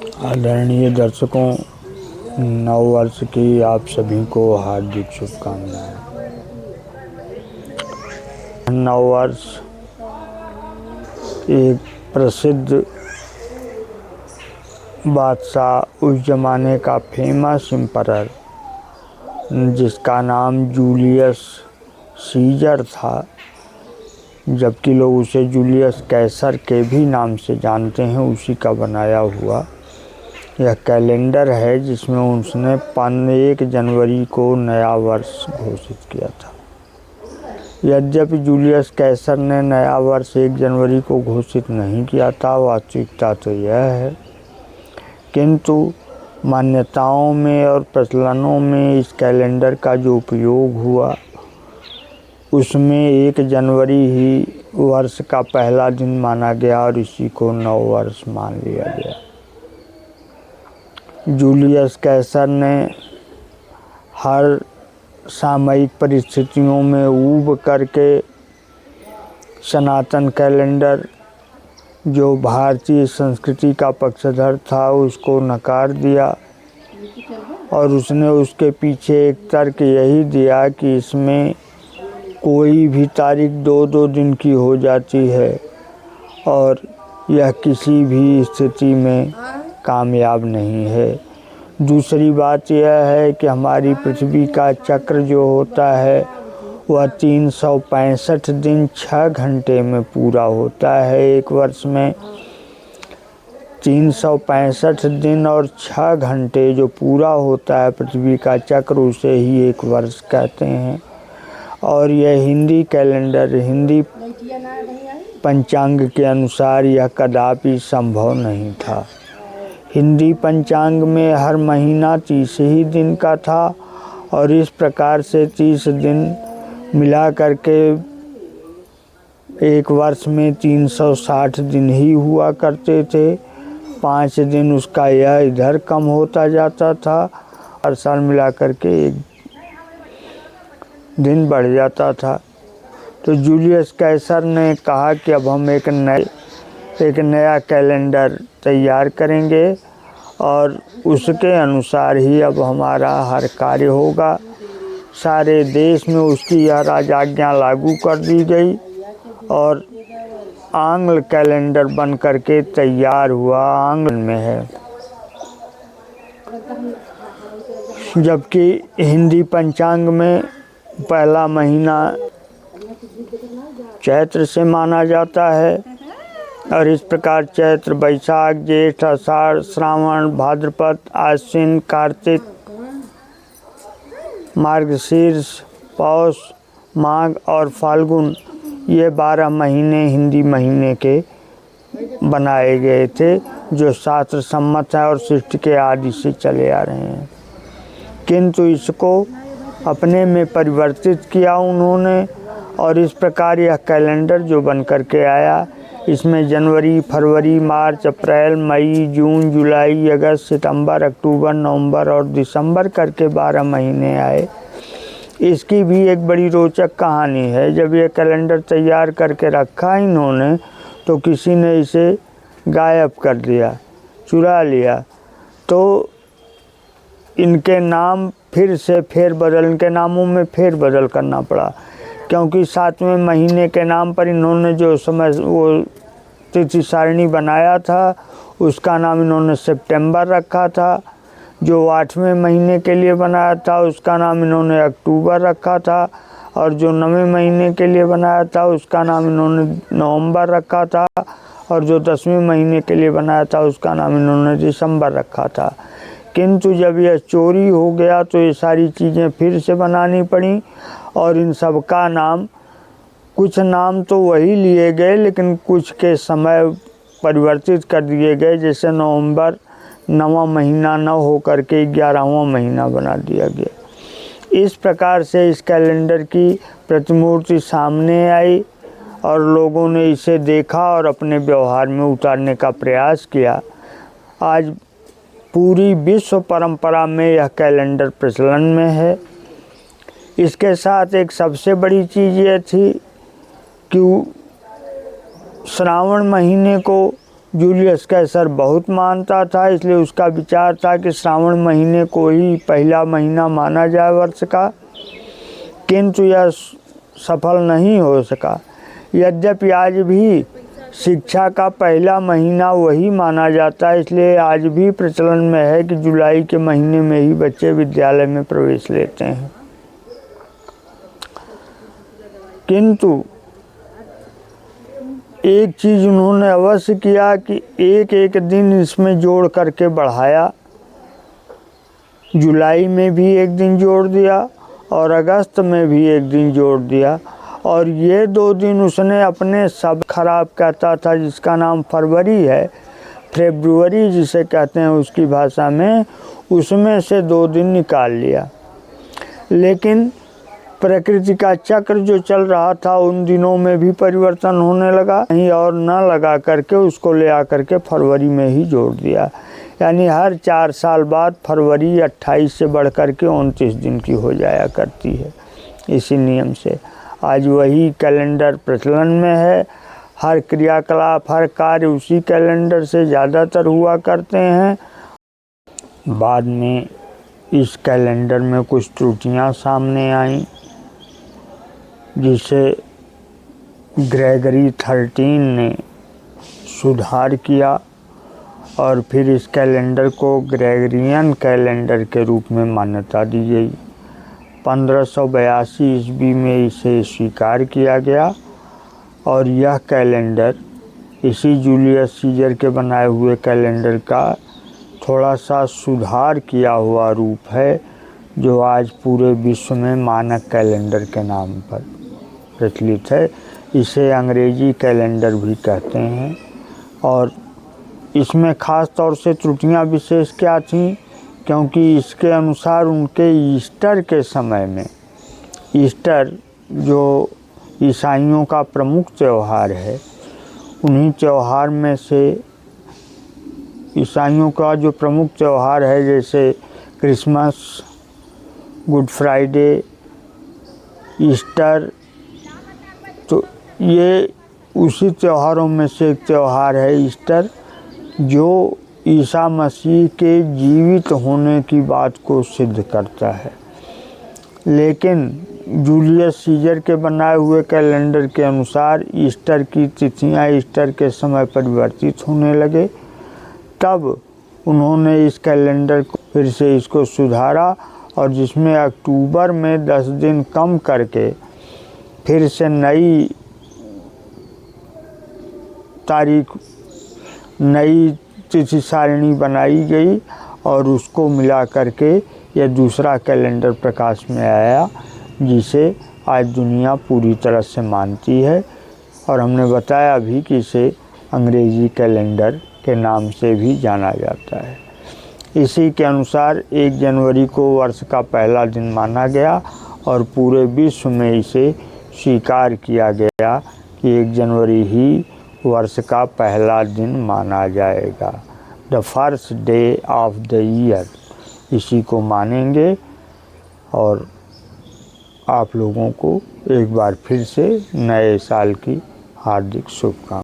आदरणीय दर्शकों, नव वर्ष की आप सभी को हार्दिक शुभकामनाएं। नव वर्ष एक प्रसिद्ध बादशाह, उस जमाने का फेमस एम्परर जिसका नाम जूलियस सीजर था, जबकि लोग उसे जूलियस कैसर के भी नाम से जानते हैं, उसी का बनाया हुआ यह कैलेंडर है जिसमें उसने 1 जनवरी को नया वर्ष घोषित किया था। यद्यपि जूलियस कैसर ने नया वर्ष 1 जनवरी को घोषित नहीं किया था, वास्तविकता तो यह है, किंतु मान्यताओं में और प्रचलनों में इस कैलेंडर का जो उपयोग हुआ उसमें 1 जनवरी ही वर्ष का पहला दिन माना गया और इसी को नव वर्ष मान लिया गया। जूलियस कैसर ने हर सामयिक परिस्थितियों में ऊब करके सनातन कैलेंडर, जो भारतीय संस्कृति का पक्षधर था, उसको नकार दिया और उसने उसके पीछे एक तर्क यही दिया कि इसमें कोई भी तारीख 2-2 दिन की हो जाती है और यह किसी भी स्थिति में कामयाब नहीं है। दूसरी बात यह है कि हमारी पृथ्वी का चक्र जो होता है वह 365 दिन 6 घंटे में पूरा होता है। एक वर्ष में 365 दिन और 6 घंटे जो पूरा होता है पृथ्वी का चक्र, उसे ही एक वर्ष कहते हैं। और यह हिंदी कैलेंडर, हिंदी पंचांग के अनुसार यह कदापि संभव नहीं था। हिंदी पंचांग में हर महीना 30 ही दिन का था और इस प्रकार से 30 दिन मिला करके एक वर्ष में 360 दिन ही हुआ करते थे। 5 दिन उसका यह इधर कम होता जाता था, हर साल मिला करके 1 दिन बढ़ जाता था। तो जूलियस कैसर ने कहा कि अब हम एक नया कैलेंडर तैयार करेंगे और उसके अनुसार ही अब हमारा हर कार्य होगा। सारे देश में उसकी यह राजआज्ञा लागू कर दी गई और आंग्ल कैलेंडर बन करके तैयार हुआ, आंग्ल में है। जबकि हिंदी पंचांग में पहला महीना चैत्र से माना जाता है और इस प्रकार चैत्र, बैसाख, जेठ, आषाढ़, श्रावण, भाद्रपद, आश्विन, कार्तिक, मार्गशीर्ष, पौष, माघ और फाल्गुन, ये 12 महीने हिंदी महीने के बनाए गए थे, जो शास्त्र सम्मत है और सृष्टि के आदि से चले आ रहे हैं। किंतु इसको अपने में परिवर्तित किया उन्होंने और इस प्रकार यह कैलेंडर जो बन करके आया, इसमें जनवरी, फरवरी, मार्च, अप्रैल, मई, जून, जुलाई, अगस्त, सितंबर, अक्टूबर, नवंबर और दिसंबर करके 12 महीने आए। इसकी भी एक बड़ी रोचक कहानी है। जब ये कैलेंडर तैयार करके रखा इन्होंने तो किसी ने इसे गायब कर दिया, चुरा लिया, तो इनके नाम फिर से इनके नामों में फेरबदल करना पड़ा, क्योंकि 7वें महीने के नाम पर इन्होंने जो समय वो तिथि सारणी बनाया था उसका नाम इन्होंने सितंबर रखा था। जो 8वें महीने के लिए बनाया था उसका नाम इन्होंने अक्टूबर रखा था और जो 9वें महीने के लिए बनाया था उसका नाम इन्होंने नवंबर रखा था और जो 10वें महीने के लिए बनाया था उसका नाम इन्होंने दिसंबर रखा था। किंतु जब यह चोरी हो गया तो ये सारी चीज़ें फिर से बनानी पड़ी और इन सब का नाम, कुछ नाम तो वही लिए गए लेकिन कुछ के समय परिवर्तित कर दिए गए। जैसे नवंबर 9वां महीना न हो करके 11वां महीना बना दिया गया। इस प्रकार से इस कैलेंडर की प्रतिमूर्ति सामने आई और लोगों ने इसे देखा और अपने व्यवहार में उतारने का प्रयास किया। आज पूरी विश्व परंपरा में यह कैलेंडर प्रचलन में है। इसके साथ एक सबसे बड़ी चीज़ ये थी कि श्रावण महीने को जूलियस कैसर बहुत मानता था, इसलिए उसका विचार था कि श्रावण महीने को ही पहला महीना माना जाए वर्ष का, किंतु यह सफल नहीं हो सका। यद्यपि आज भी शिक्षा का पहला महीना वही माना जाता है, इसलिए आज भी प्रचलन में है कि जुलाई के महीने में ही बच्चे विद्यालय में प्रवेश लेते हैं। किंतु एक चीज़ उन्होंने अवश्य किया कि एक एक दिन इसमें जोड़ करके बढ़ाया। जुलाई में भी एक दिन जोड़ दिया और अगस्त में भी एक दिन जोड़ दिया, और ये 2 दिन उसने अपने सब खराब कहता था, जिसका नाम फरवरी है, फेब्रुअरी जिसे कहते हैं उसकी भाषा में, उसमें से 2 दिन निकाल लिया। लेकिन प्रकृति का चक्र जो चल रहा था उन दिनों में भी परिवर्तन होने लगा, कहीं और न लगा करके उसको ले आकर के फरवरी में ही जोड़ दिया। यानी हर 4 साल बाद फरवरी 28 से बढ़ कर के 29 दिन की हो जाया करती है। इसी नियम से आज वही कैलेंडर प्रचलन में है। हर क्रियाकलाप, हर कार्य उसी कैलेंडर से ज़्यादातर हुआ करते हैं। बाद में इस कैलेंडर में कुछ त्रुटियां सामने आईं, जिसे ग्रेगरी 13 ने सुधार किया और फिर इस कैलेंडर को ग्रेगरियन कैलेंडर के रूप में मान्यता दी गई। 1582 ईस्वी में इसे स्वीकार किया गया और यह कैलेंडर इसी जूलियस सीजर के बनाए हुए कैलेंडर का थोड़ा सा सुधार किया हुआ रूप है, जो आज पूरे विश्व में मानक कैलेंडर के नाम पर प्रचलित है। इसे अंग्रेजी कैलेंडर भी कहते हैं। और इसमें ख़ास तौर से त्रुटियां विशेष क्या थीं, क्योंकि इसके अनुसार उनके ईस्टर के समय में, ईस्टर जो ईसाइयों का प्रमुख त्यौहार है, उन्हीं त्यौहार में से ईसाइयों का जो प्रमुख त्यौहार है, जैसे क्रिसमस, गुड फ्राइडे, ईस्टर, तो ये उसी त्योहारों में से एक त्यौहार है ईस्टर, जो ईसा मसीह के जीवित होने की बात को सिद्ध करता है। लेकिन जूलियस सीजर के बनाए हुए कैलेंडर के अनुसार ईस्टर की तिथियां ईस्टर के समय परिवर्तित होने लगे। तब उन्होंने इस कैलेंडर को फिर से इसको सुधारा और जिसमें अक्टूबर में 10 दिन कम करके फिर से नई तारीख, नई तिथि सारिणी बनाई गई और उसको मिला करके यह दूसरा कैलेंडर प्रकाश में आया, जिसे आज दुनिया पूरी तरह से मानती है। और हमने बताया भी कि इसे अंग्रेजी कैलेंडर के नाम से भी जाना जाता है। इसी के अनुसार 1 जनवरी को वर्ष का पहला दिन माना गया और पूरे विश्व में इसे स्वीकार किया गया कि 1 जनवरी ही वर्ष का पहला दिन माना जाएगा। The first day of the year, इसी को मानेंगे। और आप लोगों को एक बार फिर से नए साल की हार्दिक शुभकामनाएं।